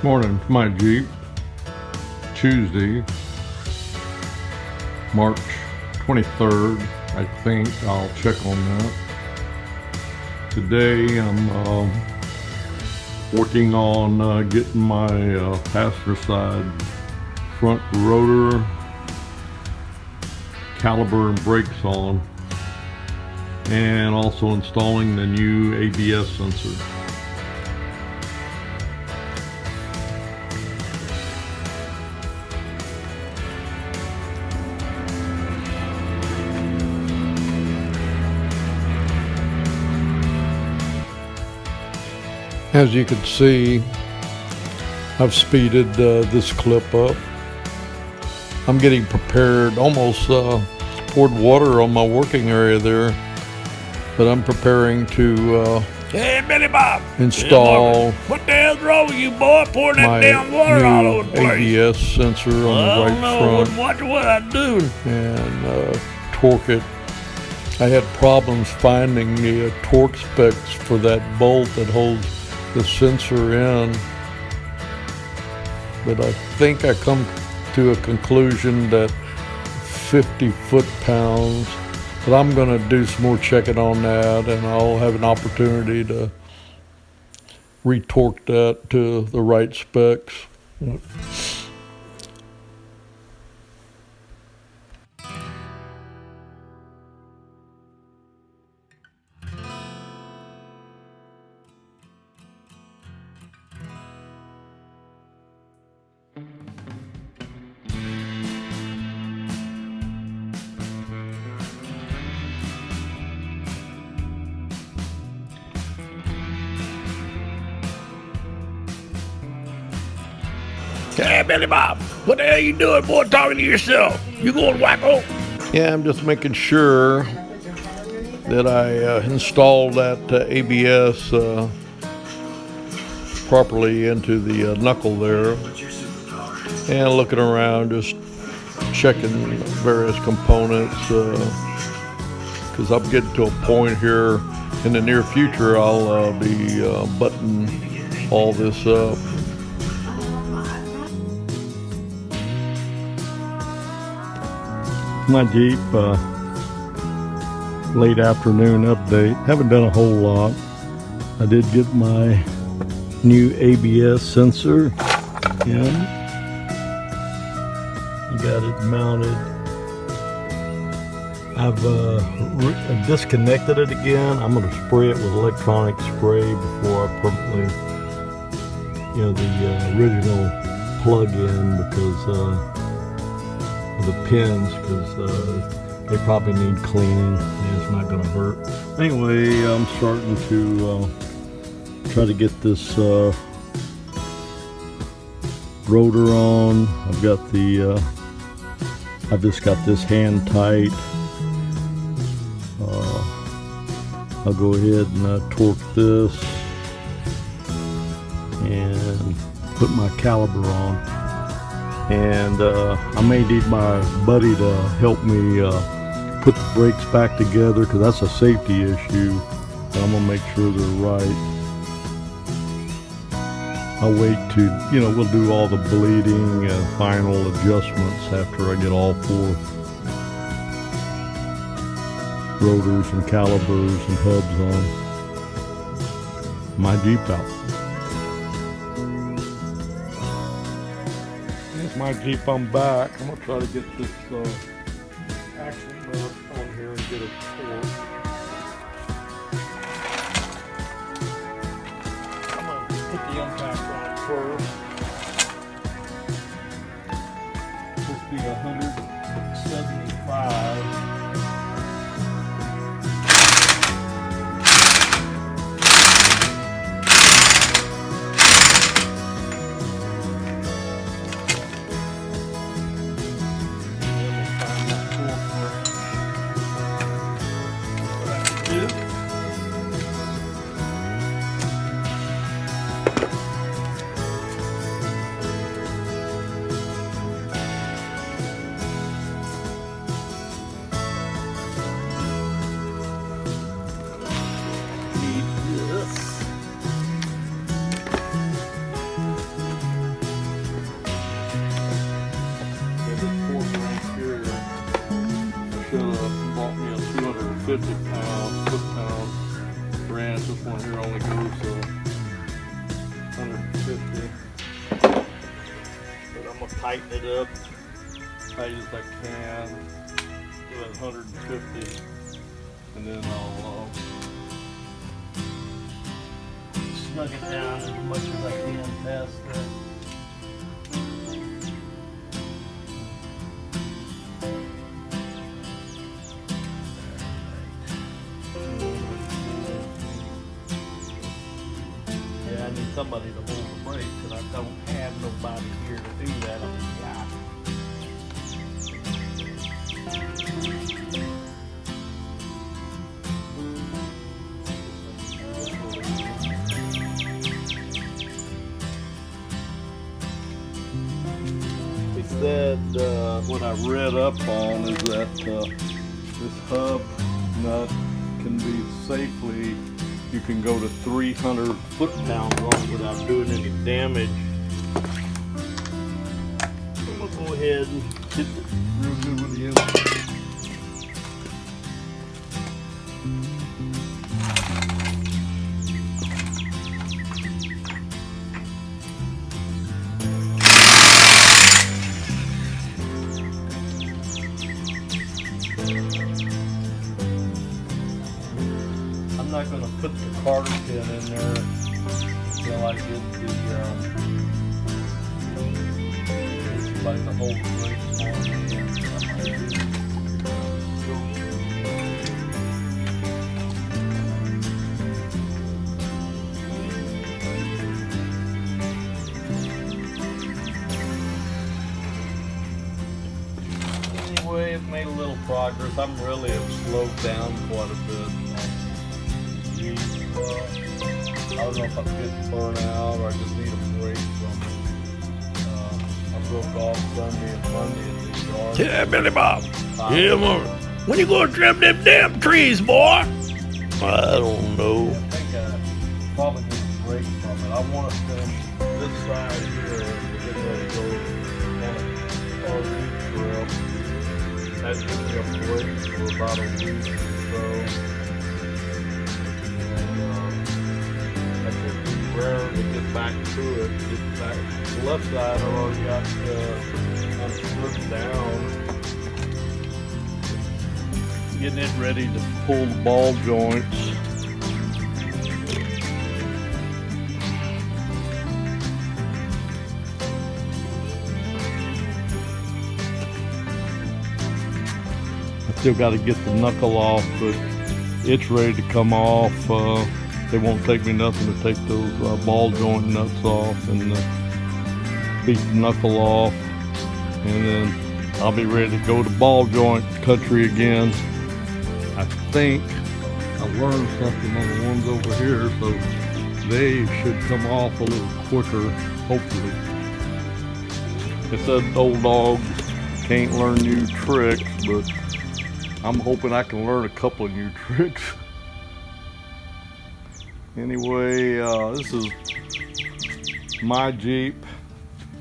Morning, my Jeep. Tuesday, March 23rd, I think. I'll check on that. Today I'm working on getting my passenger side front rotor, caliper and brakes on, and also installing the new ABS sensor. As you can see, I've speeded this clip up. I'm getting prepared, almost poured water on my working area there, but I'm preparing to Hey, Billy Bob. install What the hell's wrong with you, boy? Pouring that my damn water all over the new place. ABS sensor on the right front Watch what I'm doing. and torque it. I had problems finding the torque specs for that bolt that holds the sensor in, but I think I come to a conclusion that 50 foot-pounds, but I'm going to do some more checking on that, and I'll have an opportunity to retorque that to the right specs. Hey, Billy Bob. What the hell you doing, boy, talking to yourself? You going wacko? Yeah, I'm just making sure that I install that ABS properly into the knuckle there, and looking around, just checking various components, because I'm getting to a point here in the near future I'll be buttoning all this up. My Jeep late afternoon update. Haven't done a whole lot. I did get my new ABS sensor in. Got it mounted. I've disconnected it again. I'm going to spray it with electronic spray before I permanently, the original plug-in, because the pins, because they probably need cleaning, and it's not going to hurt. Anyway, I'm starting to try to get this rotor on. I've just got this hand tight. I'll go ahead and torque this and put my caliper on. And I may need my buddy to help me put the brakes back together, because that's a safety issue. I'm gonna make sure they're right. I'll wait to, we'll do all the bleeding and final adjustments after I get all four rotors and calipers and hubs on my Jeep out. My Jeep, I'm back. I'm gonna try to get this action nut on here and get it torqued. I'm gonna put the impact on first. It's supposed to be 175. foot-pound branch. This one here only goes 150. But I'm gonna tighten it up tight as I can to 150, and then I'll snug it down as much as I can past that. Yeah, I need somebody to hold the brakes, and I don't have nobody here to do that. I'm the guy. He said what I read up on is that this hub nut can be safely, you can go to 300 foot-pounds on it without doing any damage. I'm gonna go ahead and get it real good with the inside. I'm not going to put the carter pin in there until I get the somebody to hold the brakes for me. Anyway, I've made a little progress. I'm really have slowed down quite a bit. I don't know if I'm getting burnt out or I just need a break from it. I broke off Sunday and Monday at the yard. Yeah, Billy Bob. Yeah, Marvin. When you gonna trim them damn trees, boy? I don't know. I think I probably need a break from it. I want to finish this side here and get ready to go on a RV trip. That gives me a break for about a week or so. Rare to get back to it. Get back the left side. I already got kind of slipped down. Getting it ready to pull the ball joints. I still got to get the knuckle off, but it's ready to come off. It won't take me nothing to take those ball joint nuts off and beat the knuckle off, and then I'll be ready to go to ball joint country again. I think I learned something on the ones over here, so they should come off a little quicker, hopefully. It said old dogs can't learn new tricks, but I'm hoping I can learn a couple of new tricks. Anyway, this is my Jeep.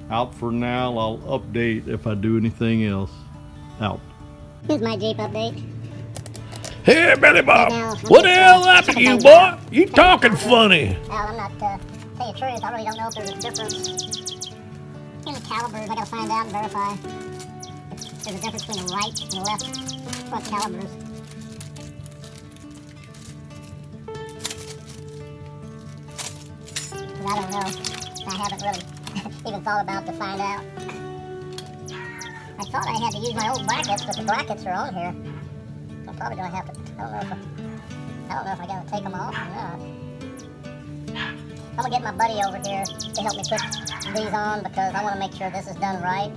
Out for now. I'll update if I do anything else. Out. Here's my Jeep update. Hey, Billy Bob. Now, What the hell happened to you, boy? You talking funny. Al, I'm not, tell you the truth, I really don't know if there's a difference in the calibers. I gotta find out and verify if there's a difference between the right and the left front calibers. I don't know. I haven't really even thought about to find out. I thought I had to use my old brackets, but the brackets are on here. I'm probably gonna have to. I don't know if I gotta take them off or not. I'm gonna get my buddy over here to help me put these on because I want to make sure this is done right.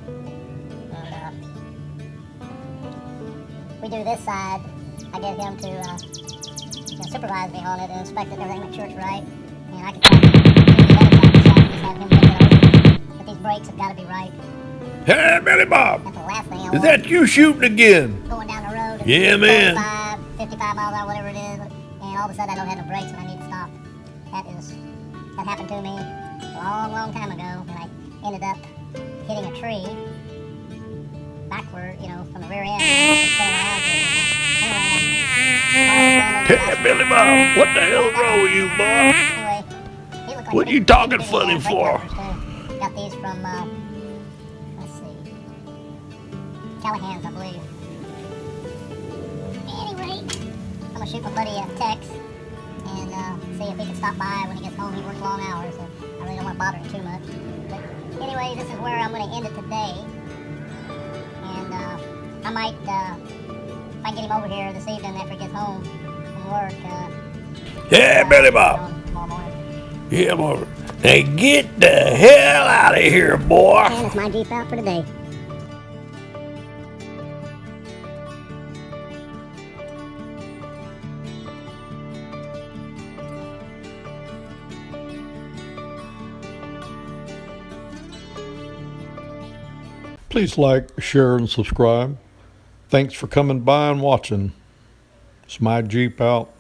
And we do this side. I get him to supervise me on it and inspect it and everything, make sure it's right. And I can try to do the other side just have him look it over. But these brakes have got to be right. Hey, Billy Bob. That's the last thing I Is want. that you shooting again? Going down the road. Yeah, man. 55 miles an hour, whatever it is, and all of a sudden I don't have no brakes and I need to stop. That happened to me a long time ago, and I ended up hitting a tree backward, from the rear end. And spinning around. Anyway, Billy Bob, what the hell's wrong with you, boy? Anyway, he looked like What a you big- talking big funny brake for? calipers, too. Got these from, let's see, Callahan's, I believe. Anyway, I'm gonna shoot my buddy a text and see if he can stop by when he gets home. He works long hours, and I really don't want to bother him too much. But anyway, this is where I'm gonna end it today. And I might, if I can get him over here this evening after he gets home from work. Yeah, Billy Bob. Tomorrow morning. Yeah, boy. Hey, get the hell out of here, boy. And it's my Jeep out for today. Please like, share, and subscribe. Thanks for coming by and watching. It's my Jeep out.